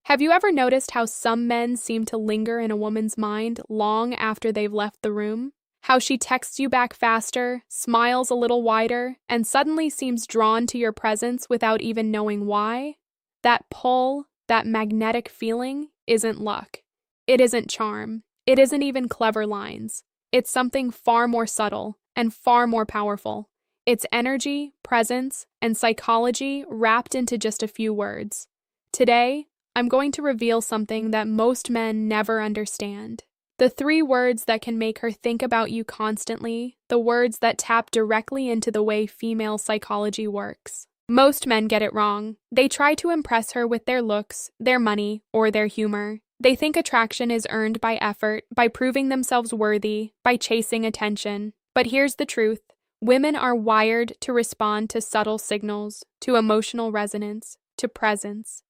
Have you ever noticed how some men seem to linger in a woman's mind long after they've left the room? How she texts you back faster, smiles a little wider, and suddenly seems drawn to your presence without even knowing why? That pull, that magnetic feeling, isn't luck. It isn't charm. It isn't even clever lines. It's something far more subtle and far more powerful. It's energy, presence, and psychology wrapped into just a few words. Today, I'm going to reveal something that most men never understand. The 3 words that can make her think about you constantly, the words that tap directly into the way female psychology works. Most men get it wrong. They try to impress her with their looks, their money, or their humor. They think attraction is earned by effort, by proving themselves worthy, by chasing attention. But here's the truth. Women are wired to respond to subtle signals, to emotional resonance, to presence.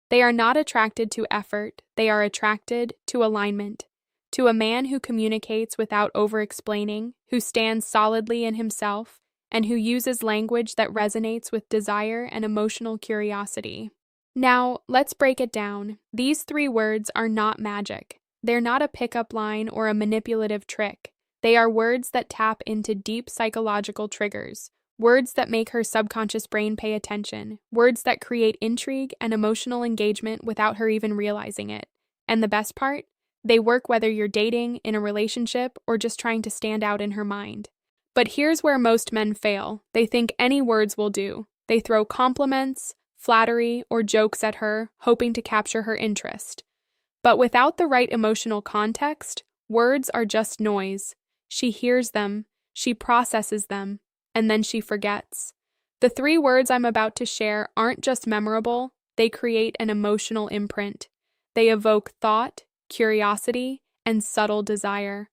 They are not attracted to effort, they are attracted to alignment, to a man who communicates without over-explaining, who stands solidly in himself, and who uses language that resonates with desire and emotional curiosity. Now, let's break it down. These 3 words are not magic. They're not a pickup line or a manipulative trick. They are words that tap into deep psychological triggers. Words that make her subconscious brain pay attention. Words that create intrigue and emotional engagement without her even realizing it. And the best part? They work whether you're dating, in a relationship, or just trying to stand out in her mind. But here's where most men fail. They think any words will do. They throw compliments, flattery, or jokes at her, hoping to capture her interest. But without the right emotional context, words are just noise. She hears them, she processes them, and then she forgets. The 3 words I'm about to share aren't just memorable, they create an emotional imprint. They evoke thought, curiosity, and subtle desire.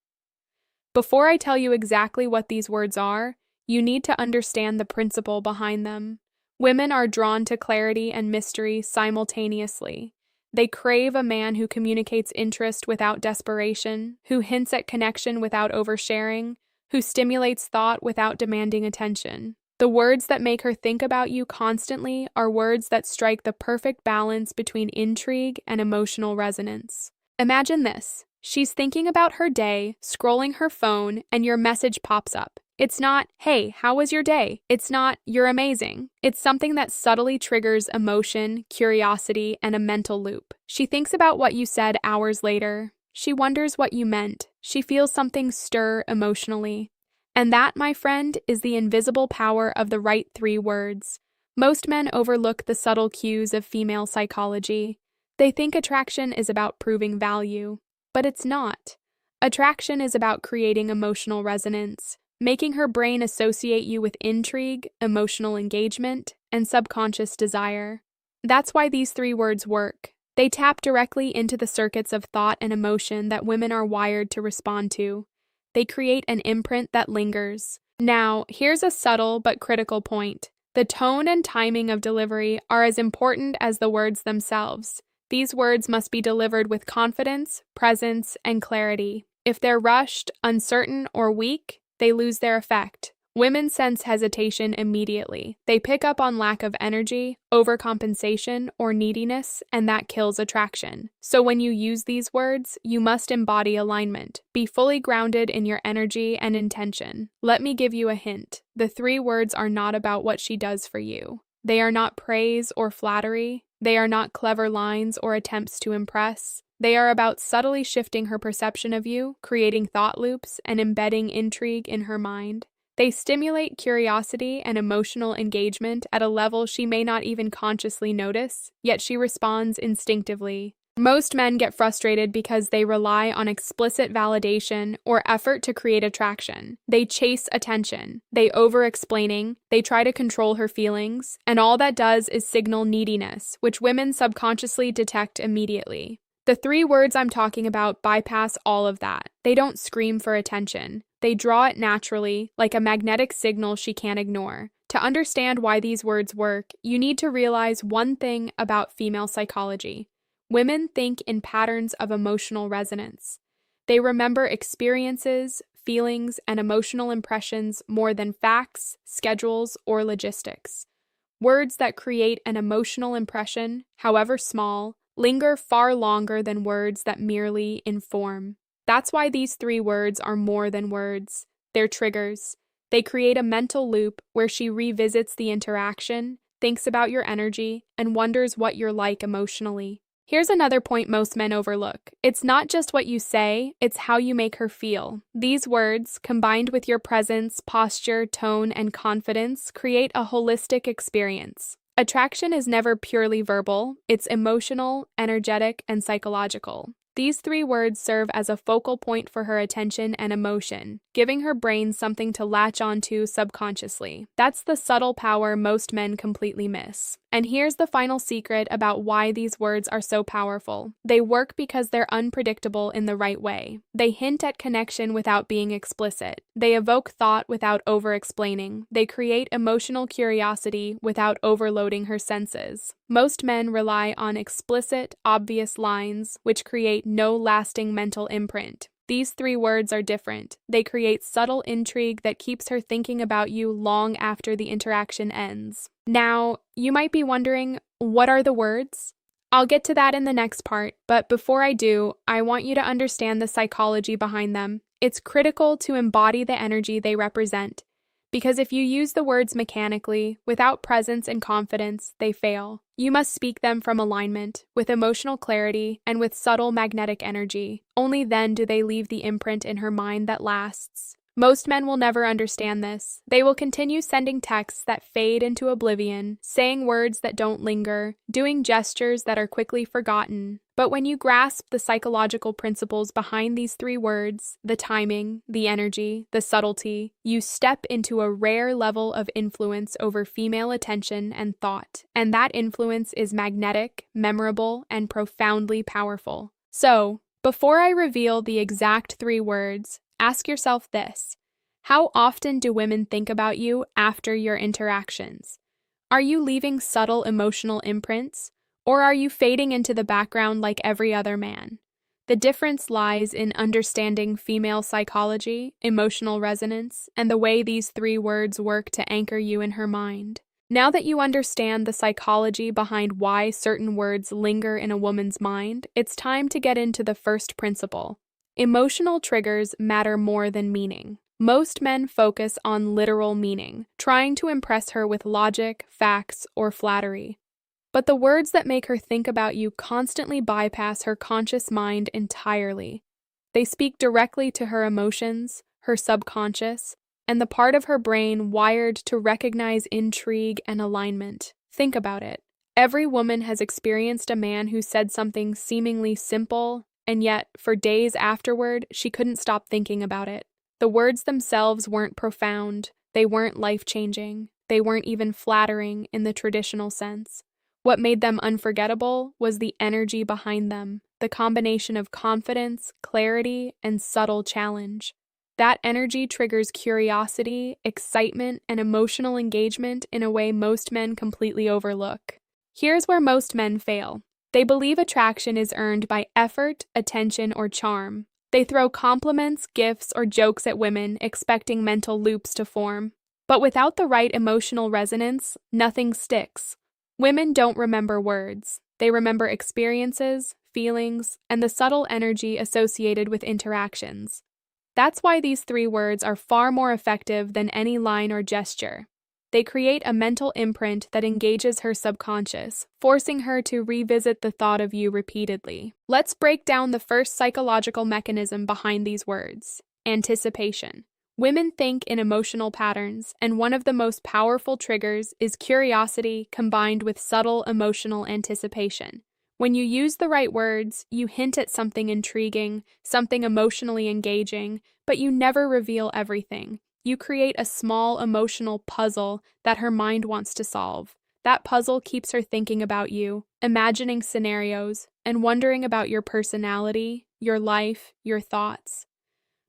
Before I tell you exactly what these words are, you need to understand the principle behind them. Women are drawn to clarity and mystery simultaneously. They crave a man who communicates interest without desperation, who hints at connection without oversharing, who stimulates thought without demanding attention. The words that make her think about you constantly are words that strike the perfect balance between intrigue and emotional resonance. Imagine this. She's thinking about her day, scrolling her phone, and your message pops up. It's not, "Hey, how was your day?" It's not, "You're amazing." It's something that subtly triggers emotion, curiosity, and a mental loop. She thinks about what you said hours later. She wonders what you meant. She feels something stir emotionally. And that, my friend, is the invisible power of the right 3 words. Most men overlook the subtle cues of female psychology. They think attraction is about proving value, but it's not. Attraction is about creating emotional resonance, making her brain associate you with intrigue, emotional engagement, and subconscious desire. That's why these 3 words work. They tap directly into the circuits of thought and emotion that women are wired to respond to. They create an imprint that lingers. Now, here's a subtle but critical point. The tone and timing of delivery are as important as the words themselves. These words must be delivered with confidence, presence, and clarity. If they're rushed, uncertain, or weak, they lose their effect. Women sense hesitation immediately. They pick up on lack of energy, overcompensation, or neediness, and that kills attraction. So when you use these words, you must embody alignment. Be fully grounded in your energy and intention. Let me give you a hint. The 3 words are not about what she does for you. They are not praise or flattery. They are not clever lines or attempts to impress. They are about subtly shifting her perception of you, creating thought loops, and embedding intrigue in her mind. They stimulate curiosity and emotional engagement at a level she may not even consciously notice, yet she responds instinctively. Most men get frustrated because they rely on explicit validation or effort to create attraction. They chase attention. They over-explaining. They try to control her feelings. And all that does is signal neediness, which women subconsciously detect immediately. The 3 words I'm talking about bypass all of that. They don't scream for attention. They draw it naturally, like a magnetic signal she can't ignore. To understand why these words work, you need to realize one thing about female psychology. Women think in patterns of emotional resonance. They remember experiences, feelings, and emotional impressions more than facts, schedules, or logistics. Words that create an emotional impression, however small, linger far longer than words that merely inform. That's why these three words are more than words. They're triggers. They create a mental loop where she revisits the interaction, thinks about your energy, and wonders what you're like emotionally. Here's another point most men overlook. It's not just what you say, it's how you make her feel. These words, combined with your presence, posture, tone, and confidence, create a holistic experience. Attraction is never purely verbal, it's emotional, energetic, and psychological. These three words serve as a focal point for her attention and emotion, giving her brain something to latch onto subconsciously. That's the subtle power most men completely miss. And here's the final secret about why these words are so powerful. They work because they're unpredictable in the right way. They hint at connection without being explicit. They evoke thought without over-explaining. They create emotional curiosity without overloading her senses. Most men rely on explicit, obvious lines, which create no lasting mental imprint. These three words are different. They create subtle intrigue that keeps her thinking about you long after the interaction ends. Now, you might be wondering, what are the words? I'll get to that in the next part, but before I do, I want you to understand the psychology behind them. It's critical to embody the energy they represent, because if you use the words mechanically, without presence and confidence, they fail. You must speak them from alignment, with emotional clarity, and with subtle magnetic energy. Only then do they leave the imprint in her mind that lasts. Most men will never understand this. They will continue sending texts that fade into oblivion, saying words that don't linger, doing gestures that are quickly forgotten. But when you grasp the psychological principles behind these three words, the timing, the energy, the subtlety, you step into a rare level of influence over female attention and thought. And that influence is magnetic, memorable, and profoundly powerful. So, before I reveal the exact three words, ask yourself this: how often do women think about you after your interactions? Are you leaving subtle emotional imprints, or are you fading into the background like every other man? The difference lies in understanding female psychology, emotional resonance, and the way these three words work to anchor you in her mind. Now that you understand the psychology behind why certain words linger in a woman's mind, it's time to get into the first principle. Emotional triggers matter more than meaning. Most men focus on literal meaning, trying to impress her with logic, facts, or flattery. But the words that make her think about you constantly bypass her conscious mind entirely. They speak directly to her emotions, her subconscious, and the part of her brain wired to recognize intrigue and alignment. Think about it. Every woman has experienced a man who said something seemingly simple, and yet, for days afterward, she couldn't stop thinking about it. The words themselves weren't profound, they weren't life-changing, they weren't even flattering in the traditional sense. What made them unforgettable was the energy behind them, the combination of confidence, clarity, and subtle challenge. That energy triggers curiosity, excitement, and emotional engagement in a way most men completely overlook. Here's where most men fail. They believe attraction is earned by effort, attention, or charm. They throw compliments, gifts, or jokes at women, expecting mental loops to form. But without the right emotional resonance, nothing sticks. Women don't remember words. They remember experiences, feelings, and the subtle energy associated with interactions. That's why these three words are far more effective than any line or gesture. They create a mental imprint that engages her subconscious, forcing her to revisit the thought of you repeatedly. Let's break down the first psychological mechanism behind these words: anticipation. Women think in emotional patterns, and one of the most powerful triggers is curiosity combined with subtle emotional anticipation. When you use the right words, you hint at something intriguing, something emotionally engaging, but you never reveal everything. You create a small emotional puzzle that her mind wants to solve. That puzzle keeps her thinking about you, imagining scenarios, and wondering about your personality, your life, your thoughts.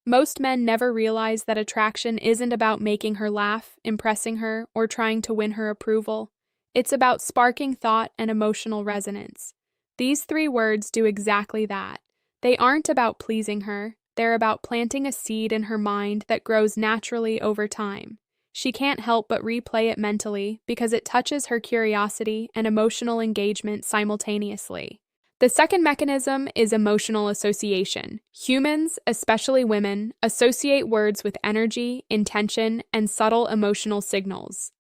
Most men never realize that attraction isn't about making her laugh, impressing her, or trying to win her approval. It's about sparking thought and emotional resonance. These three words do exactly that. They aren't about pleasing her. They're about planting a seed in her mind that grows naturally over time. She can't help but replay it mentally because it touches her curiosity and emotional engagement simultaneously. The second mechanism is emotional association. Humans, especially women, associate words with energy, intention, and subtle emotional signals.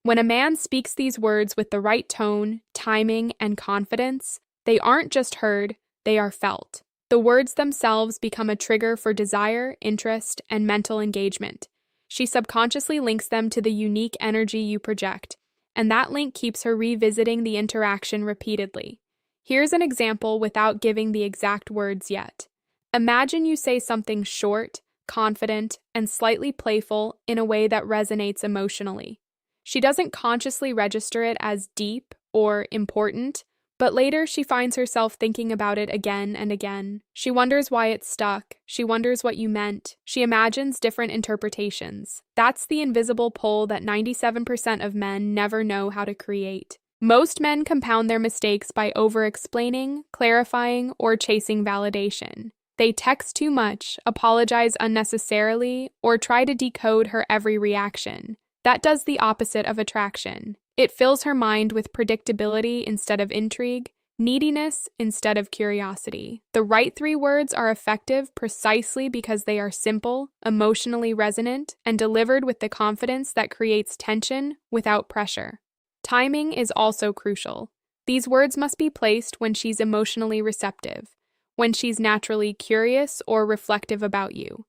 When a man speaks these words with the right tone, timing, and confidence, they aren't just heard, they are felt. The words themselves become a trigger for desire, interest, and mental engagement. She subconsciously links them to the unique energy you project, and that link keeps her revisiting the interaction repeatedly. Here's an example without giving the exact words yet. Imagine you say something short, confident, and slightly playful in a way that resonates emotionally. She doesn't consciously register it as deep or important, but later she finds herself thinking about it again and again. She wonders why it stuck. She wonders what you meant. She imagines different interpretations. That's the invisible pull that 97% of men never know how to create. Most men compound their mistakes by over-explaining, clarifying, or chasing validation. They text too much, apologize unnecessarily, or try to decode her every reaction. That does the opposite of attraction. It fills her mind with predictability instead of intrigue, neediness instead of curiosity. The right three words are effective precisely because they are simple, emotionally resonant, and delivered with the confidence that creates tension without pressure. Timing is also crucial. These words must be placed when she's emotionally receptive, when she's naturally curious or reflective about you.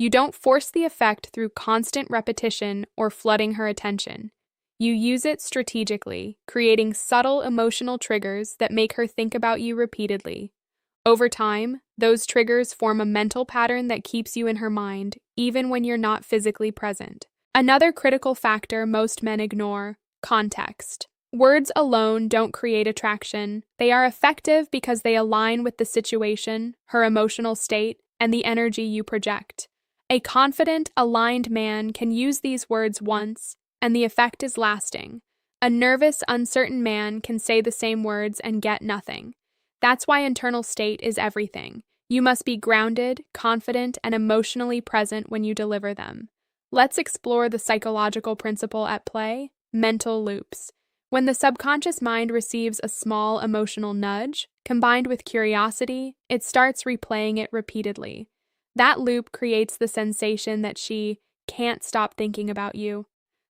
You don't force the effect through constant repetition or flooding her attention. You use it strategically, creating subtle emotional triggers that make her think about you repeatedly. Over time, those triggers form a mental pattern that keeps you in her mind, even when you're not physically present. Another critical factor most men ignore: context. Words alone don't create attraction. They are effective because they align with the situation, her emotional state, and the energy you project. A confident, aligned man can use these words once, and the effect is lasting. A nervous, uncertain man can say the same words and get nothing. That's why internal state is everything. You must be grounded, confident, and emotionally present when you deliver them. Let's explore the psychological principle at play: mental loops. When the subconscious mind receives a small emotional nudge, combined with curiosity, it starts replaying it repeatedly. That loop creates the sensation that she can't stop thinking about you.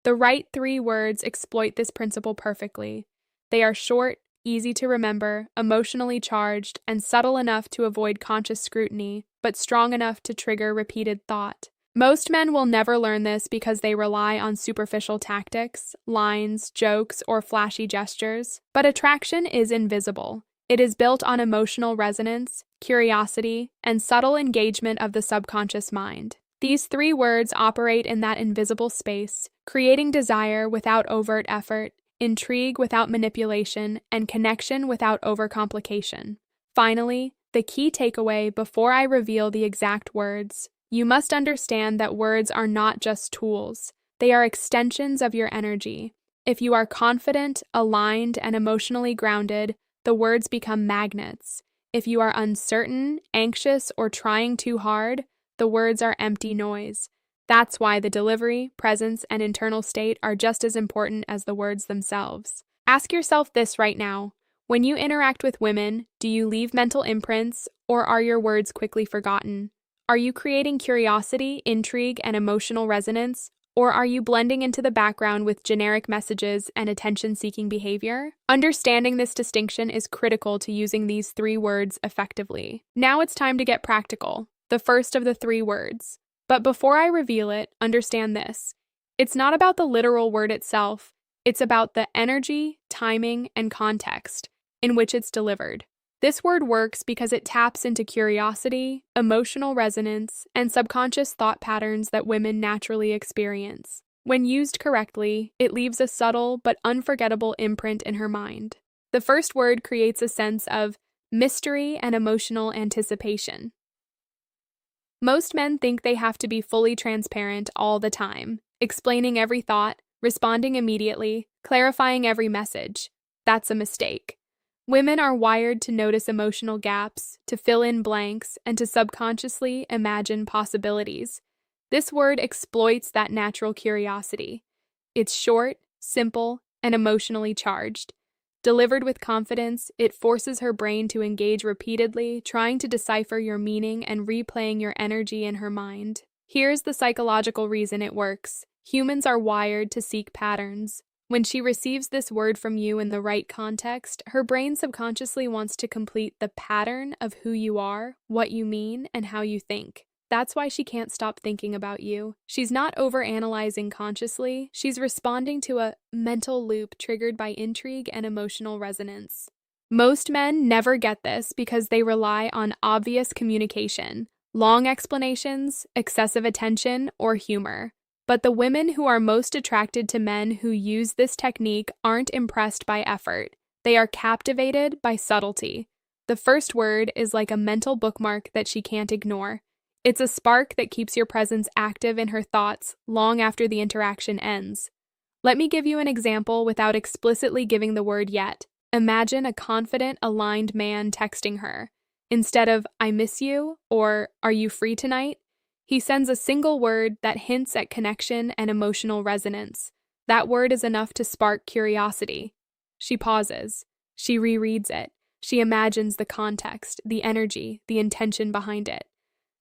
The right three words exploit this principle perfectly. They are short, easy to remember, emotionally charged, and subtle enough to avoid conscious scrutiny, but strong enough to trigger repeated thought. Most men will never learn this because they rely on superficial tactics, lines, jokes, or flashy gestures. But attraction is invisible. It is built on emotional resonance, curiosity, and subtle engagement of the subconscious mind. These three words operate in that invisible space, creating desire without overt effort, intrigue without manipulation, and connection without overcomplication. Finally, the key takeaway before I reveal the exact words: you must understand that words are not just tools. They are extensions of your energy. If you are confident, aligned, and emotionally grounded, the words become magnets. If you are uncertain, anxious, or trying too hard, the words are empty noise. That's why the delivery, presence, and internal state are just as important as the words themselves. Ask yourself this right now. When you interact with women, do you leave mental imprints, or are your words quickly forgotten? Are you creating curiosity, intrigue, and emotional resonance, or are you blending into the background with generic messages and attention-seeking behavior? Understanding this distinction is critical to using these three words effectively. Now it's time to get practical, the first of the three words. But before I reveal it, understand this: it's not about the literal word itself, it's about the energy, timing, and context in which it's delivered. This word works because it taps into curiosity, emotional resonance, and subconscious thought patterns that women naturally experience. When used correctly, it leaves a subtle but unforgettable imprint in her mind. The first word creates a sense of mystery and emotional anticipation. Most men think they have to be fully transparent all the time, explaining every thought, responding immediately, clarifying every message. That's a mistake. Women are wired to notice emotional gaps, to fill in blanks, and to subconsciously imagine possibilities. This word exploits that natural curiosity. It's short, simple, and emotionally charged. Delivered with confidence, it forces her brain to engage repeatedly, trying to decipher your meaning and replaying your energy in her mind. Here's the psychological reason it works. Humans are wired to seek patterns. When she receives this word from you in the right context, her brain subconsciously wants to complete the pattern of who you are, what you mean, and how you think. That's why she can't stop thinking about you. She's not overanalyzing consciously, she's responding to a mental loop triggered by intrigue and emotional resonance. Most men never get this because they rely on obvious communication, long explanations, excessive attention, or humor. But the women who are most attracted to men who use this technique aren't impressed by effort. They are captivated by subtlety. The first word is like a mental bookmark that she can't ignore. It's a spark that keeps your presence active in her thoughts long after the interaction ends. Let me give you an example without explicitly giving the word yet. Imagine a confident, aligned man texting her. Instead of, "I miss you," or "Are you free tonight?" he sends a single word that hints at connection and emotional resonance. That word is enough to spark curiosity. She pauses. She rereads it. She imagines the context, the energy, the intention behind it.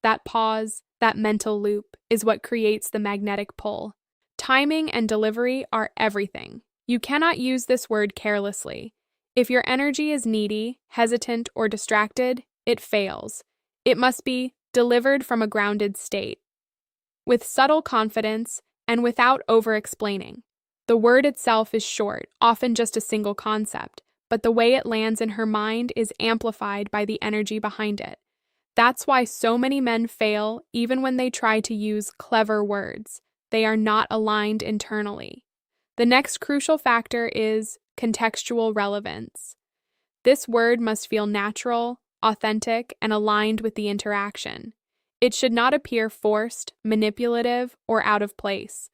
That pause, that mental loop, is what creates the magnetic pull. Timing and delivery are everything. You cannot use this word carelessly. If your energy is needy, hesitant, or distracted, it fails. It must be delivered from a grounded state, with subtle confidence and without over-explaining. The word itself is short, often just a single concept, but the way it lands in her mind is amplified by the energy behind it. That's why so many men fail even when they try to use clever words. They are not aligned internally. The next crucial factor is contextual relevance. This word must feel natural, authentic, and aligned with the interaction. It should not appear forced, manipulative, or out of place.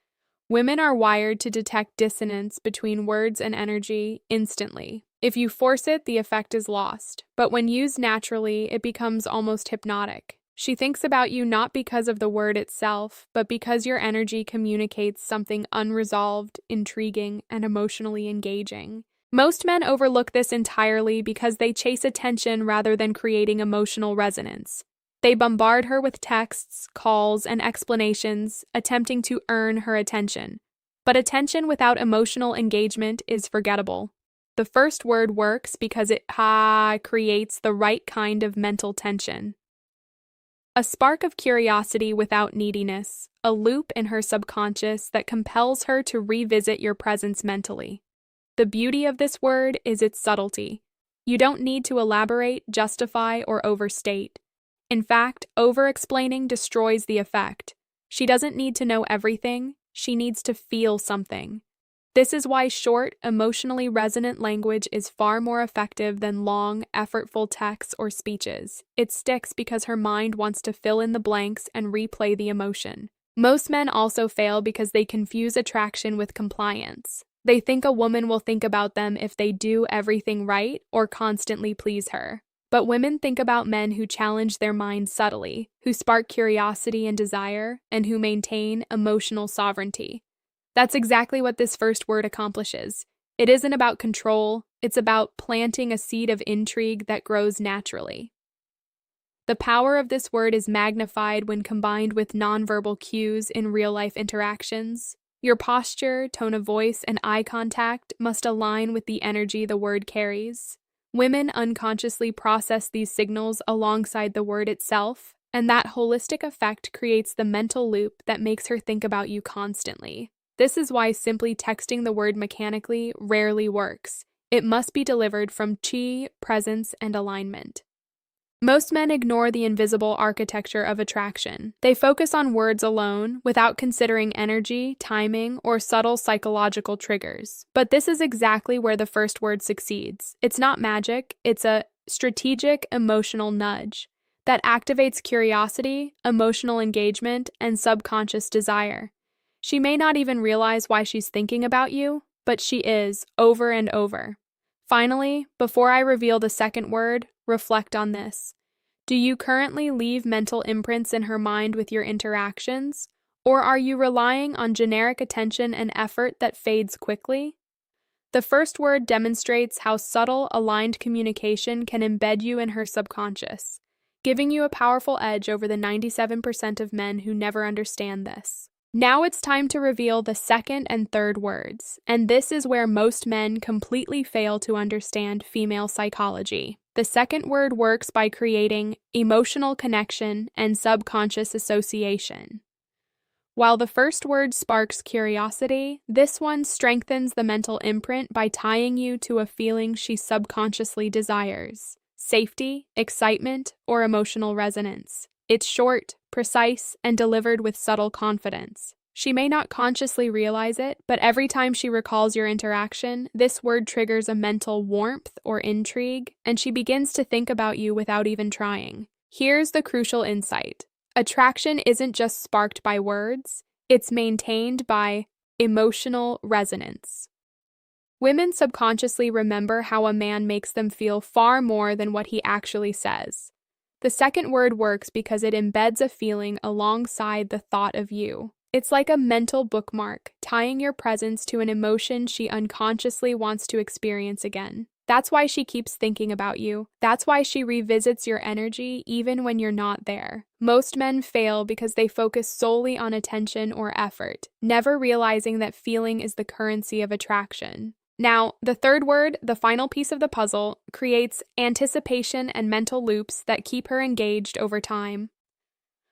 Women are wired to detect dissonance between words and energy instantly. If you force it, the effect is lost. But when used naturally, it becomes almost hypnotic. She thinks about you not because of the word itself, but because your energy communicates something unresolved, intriguing, and emotionally engaging. Most men overlook this entirely because they chase attention rather than creating emotional resonance. They bombard her with texts, calls, and explanations, attempting to earn her attention. But attention without emotional engagement is forgettable. The first word works because it creates the right kind of mental tension. A spark of curiosity without neediness, a loop in her subconscious that compels her to revisit your presence mentally. The beauty of this word is its subtlety. You don't need to elaborate, justify, or overstate. In fact, over-explaining destroys the effect. She doesn't need to know everything, she needs to feel something. This is why short, emotionally resonant language is far more effective than long, effortful texts or speeches. It sticks because her mind wants to fill in the blanks and replay the emotion. Most men also fail because they confuse attraction with compliance. They think a woman will think about them if they do everything right or constantly please her. But women think about men who challenge their mind subtly, who spark curiosity and desire, and who maintain emotional sovereignty. That's exactly what this first word accomplishes. It isn't about control, it's about planting a seed of intrigue that grows naturally. The power of this word is magnified when combined with nonverbal cues in real-life interactions. Your posture, tone of voice, and eye contact must align with the energy the word carries. Women unconsciously process these signals alongside the word itself, and that holistic effect creates the mental loop that makes her think about you constantly. This is why simply texting the word mechanically rarely works. It must be delivered from chi, presence, and alignment. Most men ignore the invisible architecture of attraction. They focus on words alone, without considering energy, timing, or subtle psychological triggers. But this is exactly where the first word succeeds. It's not magic, it's a strategic emotional nudge that activates curiosity, emotional engagement, and subconscious desire. She may not even realize why she's thinking about you, but she is, over and over. Finally, before I reveal the second word, reflect on this. Do you currently leave mental imprints in her mind with your interactions, or are you relying on generic attention and effort that fades quickly? The first word demonstrates how subtle, aligned communication can embed you in her subconscious, giving you a powerful edge over the 97% of men who never understand this. Now it's time to reveal the second and third words, and this is where most men completely fail to understand female psychology. The second word works by creating emotional connection and subconscious association. While the first word sparks curiosity, this one strengthens the mental imprint by tying you to a feeling she subconsciously desires: safety, excitement, or emotional resonance. It's short, precise, and delivered with subtle confidence. She may not consciously realize it, but every time she recalls your interaction, this word triggers a mental warmth or intrigue, and she begins to think about you without even trying. Here's the crucial insight. Attraction isn't just sparked by words, it's maintained by emotional resonance. Women subconsciously remember how a man makes them feel far more than what he actually says. The second word works because it embeds a feeling alongside the thought of you. It's like a mental bookmark, tying your presence to an emotion she unconsciously wants to experience again. That's why she keeps thinking about you. That's why she revisits your energy even when you're not there. Most men fail because they focus solely on attention or effort, never realizing that feeling is the currency of attraction. Now, the third word, the final piece of the puzzle, creates anticipation and mental loops that keep her engaged over time.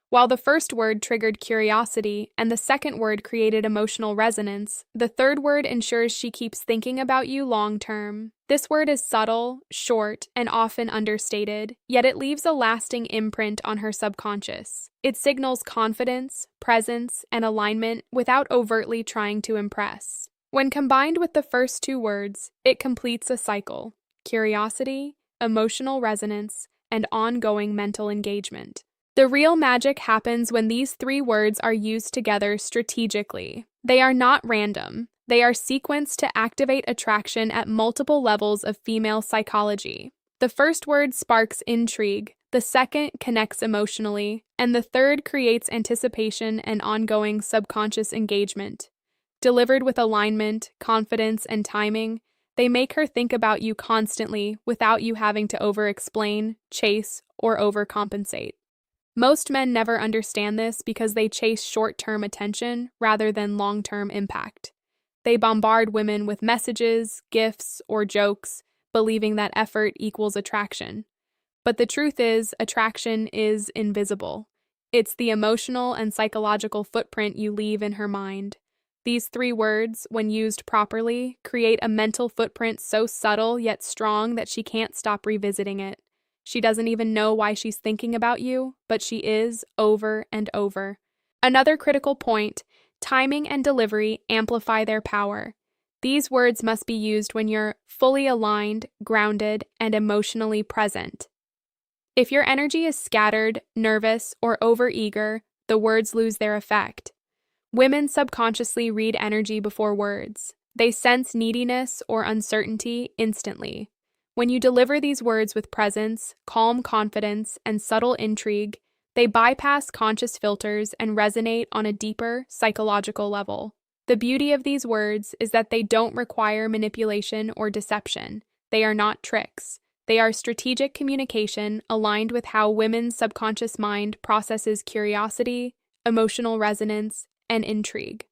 While the first word triggered curiosity and the second word created emotional resonance, the third word ensures she keeps thinking about you long term. This word is subtle, short, and often understated, yet it leaves a lasting imprint on her subconscious. It signals confidence, presence, and alignment without overtly trying to impress. When combined with the first two words, it completes a cycle: curiosity, emotional resonance, and ongoing mental engagement. The real magic happens when these three words are used together strategically. They are not random. They are sequenced to activate attraction at multiple levels of female psychology. The first word sparks intrigue, the second connects emotionally, and the third creates anticipation and ongoing subconscious engagement. Delivered with alignment, confidence, and timing, they make her think about you constantly without you having to over-explain, chase, or overcompensate. Most men never understand this because they chase short-term attention rather than long-term impact. They bombard women with messages, gifts, or jokes, believing that effort equals attraction. But the truth is, attraction is invisible. It's the emotional and psychological footprint you leave in her mind. These three words, when used properly, create a mental footprint so subtle yet strong that she can't stop revisiting it. She doesn't even know why she's thinking about you, but she is, over and over. Another critical point: timing and delivery amplify their power. These words must be used when you're fully aligned, grounded, and emotionally present. If your energy is scattered, nervous, or overeager, the words lose their effect. Women subconsciously read energy before words. They sense neediness or uncertainty instantly. When you deliver these words with presence, calm confidence, and subtle intrigue, they bypass conscious filters and resonate on a deeper, psychological level. The beauty of these words is that they don't require manipulation or deception. They are not tricks. They are strategic communication aligned with how women's subconscious mind processes curiosity, emotional resonance, and intrigue.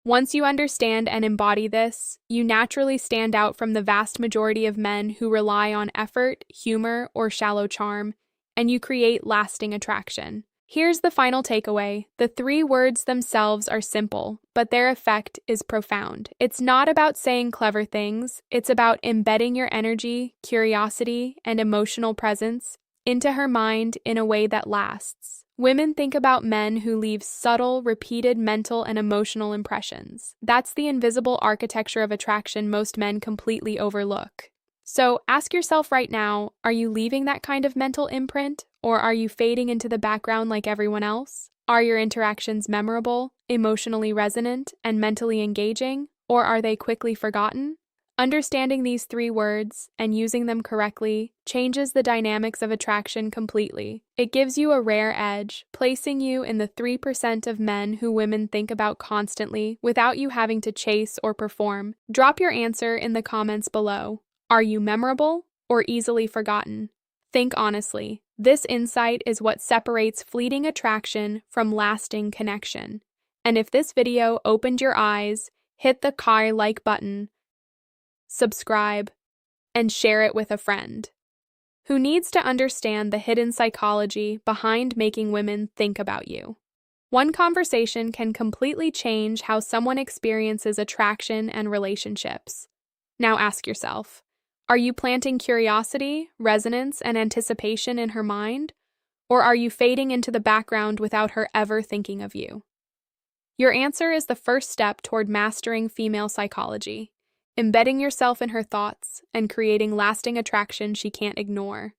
Once you understand and embody this, you naturally stand out from the vast majority of men who rely on effort, humor, or shallow charm, and you create lasting attraction. Here's the final takeaway. The three words themselves are simple, but their effect is profound. It's not about saying clever things, it's about embedding your energy, curiosity, and emotional presence into her mind in a way that lasts. Women think about men who leave subtle, repeated mental and emotional impressions. That's the invisible architecture of attraction most men completely overlook. So ask yourself right now, are you leaving that kind of mental imprint, or are you fading into the background like everyone else? Are your interactions memorable, emotionally resonant, and mentally engaging, or are they quickly forgotten? Understanding these 3 words and using them correctly changes the dynamics of attraction completely. It gives you a rare edge, placing you in the 3% of men who women think about constantly without you having to chase or perform. Drop your answer in the comments below. Are you memorable or easily forgotten? Think honestly. This insight is what separates fleeting attraction from lasting connection. And if this video opened your eyes, hit the like button, subscribe, and share it with a friend who needs to understand the hidden psychology behind making women think about you. One conversation can completely change how someone experiences attraction and relationships. Now ask yourself, are you planting curiosity, resonance, and anticipation in her mind? Or are you fading into the background without her ever thinking of you? Your answer is the first step toward mastering female psychology, embedding yourself in her thoughts and creating lasting attraction she can't ignore.